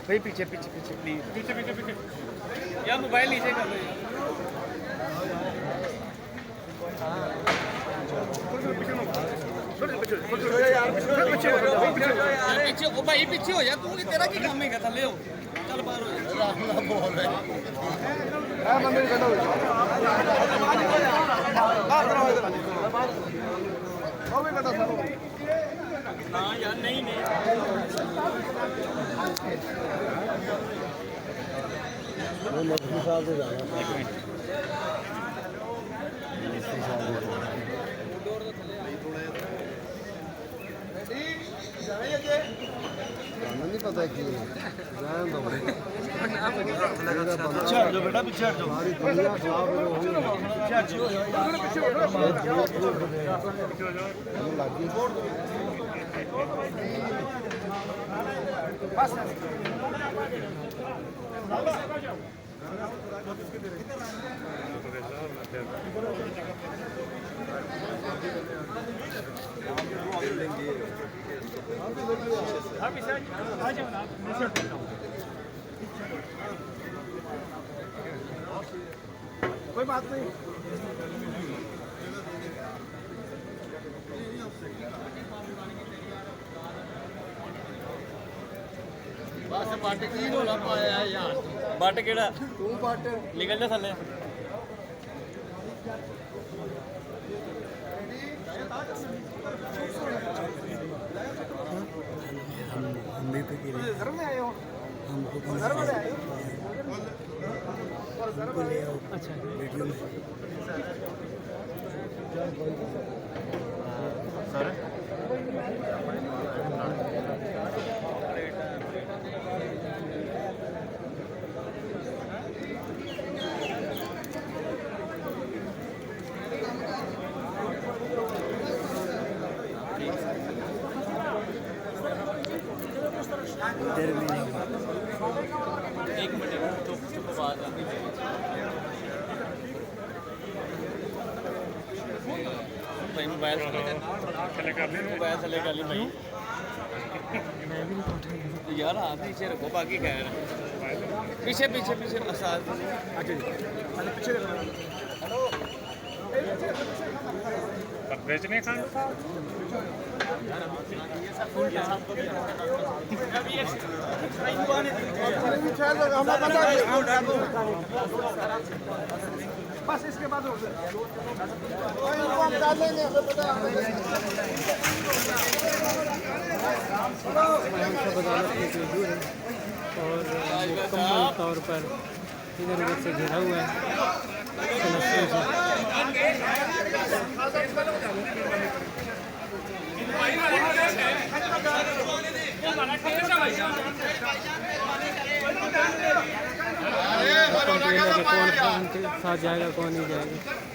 भाई पीछे पीछे पीछे प्लीज पीछे पीछे पीछे यार मोबाइल नीचे कर लो पीछे ओ भाई पीछे हो जा तू तेरा की काम है थले हो चल बाहर हो जा बोल रहे हां मंदिर खड़ा हो बाहर करो इधर और भी खड़ा सर ना यार नहीं नहीं वो मधु साहब से जाना एक मिनट नहीं पता कि जान दो पीछे हट जाओ बेटा पीछे हट जाओ हमारी दुनिया खराब हो रही है पीछे हट जाओ लागी बस कोई बात नहीं बस बट की रोला पाया यार बट केड़ा तू बट निकल जा थले हम भी पे घर में आए हो हमको घर में आए हो अच्छा वीडियो में सर एक मिनट चुप चुप आवाज आती है भाई मोबाइल चले कर ली भाई यार आप पीछे रखो बाकी कह रहे पीछे पीछे पीछे मसाज पीछे हेलो बेचने खान बस इसके बाद और मुकम्मल तौर पर इधर उधर से घिरा हुआ है कौन साथ जाएगा कौन नहीं जाएगा